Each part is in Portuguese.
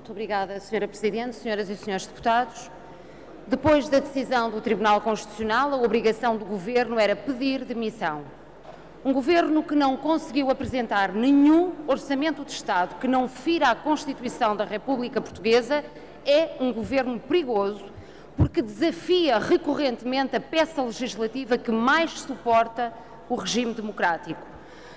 Muito obrigada, Sra. Presidente, senhoras e senhores deputados. Depois da decisão do Tribunal Constitucional, a obrigação do Governo era pedir demissão. Um Governo que não conseguiu apresentar nenhum orçamento de Estado que não fira a Constituição da República Portuguesa é um Governo perigoso, porque desafia recorrentemente a peça legislativa que mais suporta o regime democrático.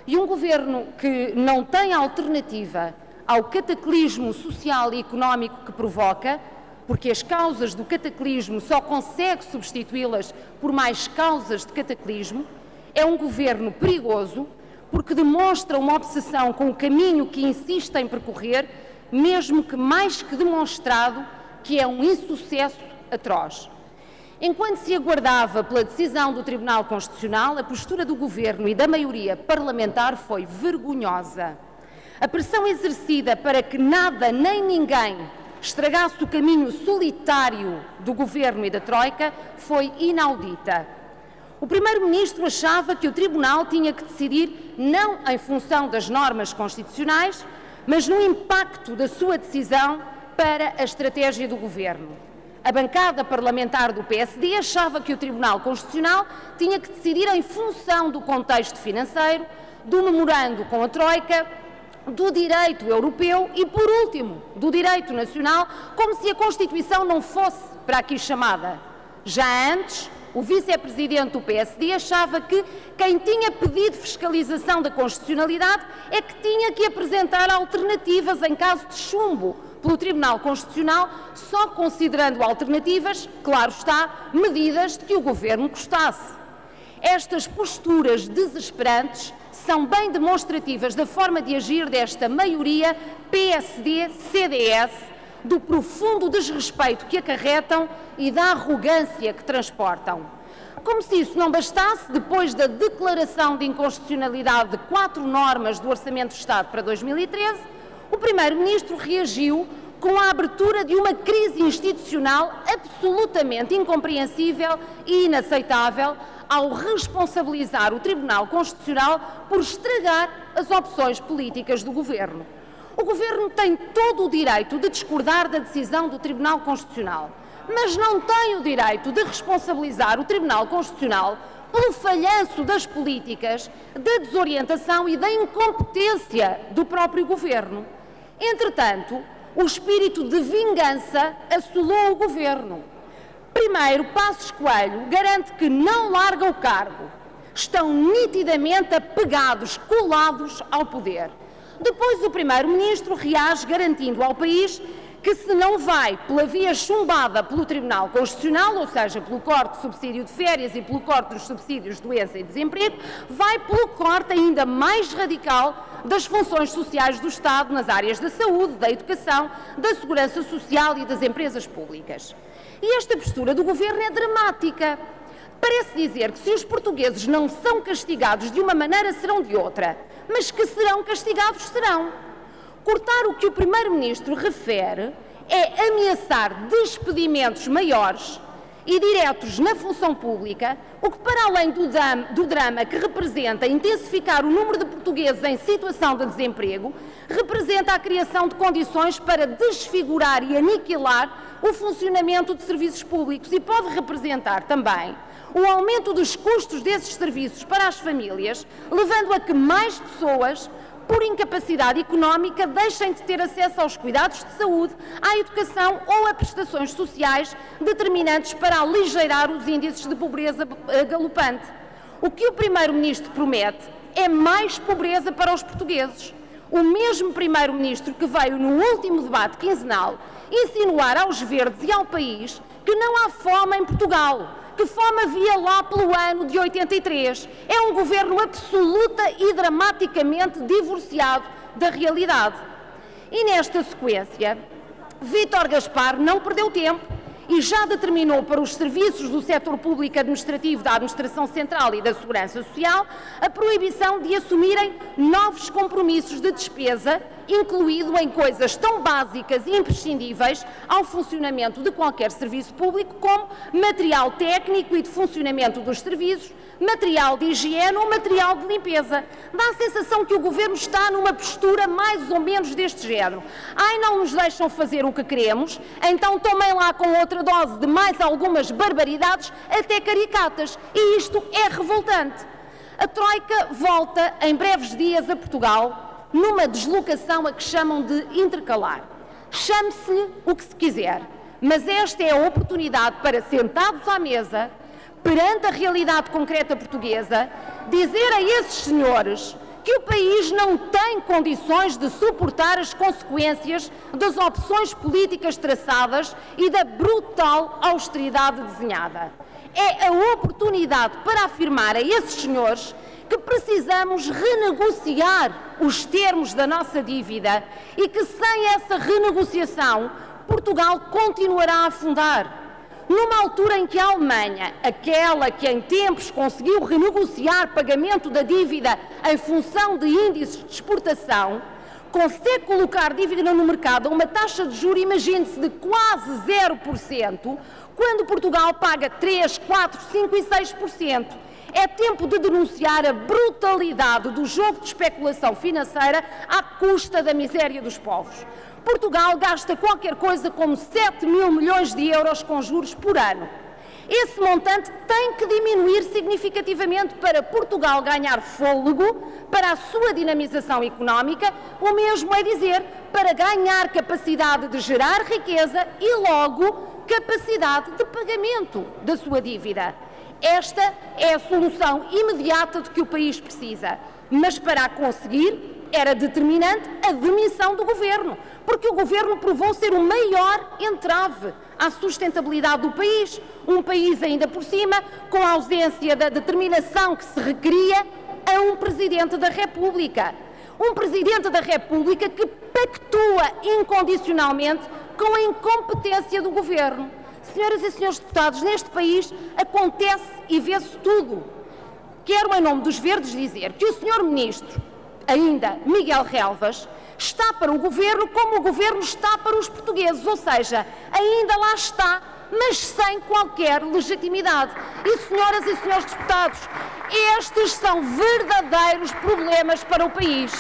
E um Governo que não tem alternativa ao cataclismo social e económico que provoca, porque as causas do cataclismo só consegue substituí-las por mais causas de cataclismo, é um Governo perigoso, porque demonstra uma obsessão com o caminho que insiste em percorrer, mesmo que mais que demonstrado, que é um insucesso atroz. Enquanto se aguardava pela decisão do Tribunal Constitucional, a postura do Governo e da maioria parlamentar foi vergonhosa. A pressão exercida para que nada nem ninguém estragasse o caminho solitário do Governo e da Troika foi inaudita. O Primeiro-Ministro achava que o Tribunal tinha que decidir não em função das normas constitucionais, mas no impacto da sua decisão para a estratégia do Governo. A bancada parlamentar do PSD achava que o Tribunal Constitucional tinha que decidir em função do contexto financeiro, do memorando com a Troika, do direito europeu e, por último, do direito nacional, como se a Constituição não fosse para aqui chamada. Já antes, o vice-presidente do PSD achava que quem tinha pedido fiscalização da constitucionalidade é que tinha que apresentar alternativas em caso de chumbo pelo Tribunal Constitucional, só considerando alternativas, claro está, medidas de que o Governo gostasse. Estas posturas desesperantes são bem demonstrativas da forma de agir desta maioria PSD-CDS, do profundo desrespeito que acarretam e da arrogância que transportam. Como se isso não bastasse, depois da declaração de inconstitucionalidade de 4 normas do Orçamento de Estado para 2013, o Primeiro-Ministro reagiu com a abertura de uma crise institucional absolutamente incompreensível e inaceitável ao responsabilizar o Tribunal Constitucional por estragar as opções políticas do Governo. O Governo tem todo o direito de discordar da decisão do Tribunal Constitucional, mas não tem o direito de responsabilizar o Tribunal Constitucional pelo falhanço das políticas, da desorientação e da incompetência do próprio Governo. Entretanto, o espírito de vingança assolou o Governo. Primeiro, Passos Coelho garante que não larga o cargo. Estão nitidamente apegados, colados ao poder. Depois, o Primeiro-Ministro reage garantindo ao país que, se não vai pela via chumbada pelo Tribunal Constitucional, ou seja, pelo corte do subsídio de férias e pelo corte dos subsídios de doença e desemprego, vai pelo corte ainda mais radical das funções sociais do Estado nas áreas da saúde, da educação, da segurança social e das empresas públicas. E esta postura do Governo é dramática. Parece dizer que se os portugueses não são castigados de uma maneira, serão de outra, mas que serão castigados, serão. Cortar o que o Primeiro-Ministro refere é ameaçar despedimentos maiores e diretos na função pública, o que, para além do drama que representa intensificar o número de portugueses em situação de desemprego, representa a criação de condições para desfigurar e aniquilar o funcionamento de serviços públicos e pode representar também o aumento dos custos desses serviços para as famílias, levando a que mais pessoas, por incapacidade económica, deixem de ter acesso aos cuidados de saúde, à educação ou a prestações sociais determinantes para aligeirar os índices de pobreza galopante. O que o Primeiro-Ministro promete é mais pobreza para os portugueses. O mesmo Primeiro-Ministro que veio no último debate quinzenal insinuar aos verdes e ao país que não há fome em Portugal, que fome havia lá pelo ano de 83. É um governo absoluta e dramaticamente divorciado da realidade. E nesta sequência, Vítor Gaspar não perdeu tempo e já determinou para os serviços do setor público administrativo da Administração Central e da Segurança Social a proibição de assumirem novos compromissos de despesa incluído em coisas tão básicas e imprescindíveis ao funcionamento de qualquer serviço público como material técnico e de funcionamento dos serviços, material de higiene ou material de limpeza. Dá a sensação que o Governo está numa postura mais ou menos deste género. Ai, não nos deixam fazer o que queremos, então tomem lá com outra dose de mais algumas barbaridades, até caricatas. E isto é revoltante. A Troika volta em breves dias a Portugal numa deslocação a que chamam de intercalar. Chame-se o que se quiser, mas esta é a oportunidade para, sentados à mesa, perante a realidade concreta portuguesa, dizer a esses senhores que o país não tem condições de suportar as consequências das opções políticas traçadas e da brutal austeridade desenhada. É a oportunidade para afirmar a esses senhores que precisamos renegociar os termos da nossa dívida e que, sem essa renegociação, Portugal continuará a afundar. Numa altura em que a Alemanha, aquela que em tempos conseguiu renegociar pagamento da dívida em função de índices de exportação, consegue colocar dívida no mercado a uma taxa de juros, imagine-se, de quase 0%, quando Portugal paga 3%, 4%, 5% e 6%. É tempo de denunciar a brutalidade do jogo de especulação financeira à custa da miséria dos povos. Portugal gasta qualquer coisa como 7 mil milhões de euros com juros por ano. Esse montante tem que diminuir significativamente para Portugal ganhar fôlego para a sua dinamização económica, o mesmo é dizer, para ganhar capacidade de gerar riqueza e, logo, capacidade de pagamento da sua dívida. Esta é a solução imediata de que o país precisa, mas para a conseguir era determinante a demissão do Governo, porque o Governo provou ser o maior entrave à sustentabilidade do país, um país ainda por cima com a ausência da determinação que se requeria a um Presidente da República. Um Presidente da República que pactua incondicionalmente com a incompetência do Governo. Senhoras e senhores deputados, neste país acontece e vê-se tudo. Quero, em nome dos Verdes, dizer que o Sr. Ministro, ainda Miguel Relvas, está para o Governo como o Governo está para os portugueses, ou seja, ainda lá está, mas sem qualquer legitimidade. E, senhoras e senhores deputados, estes são verdadeiros problemas para o país.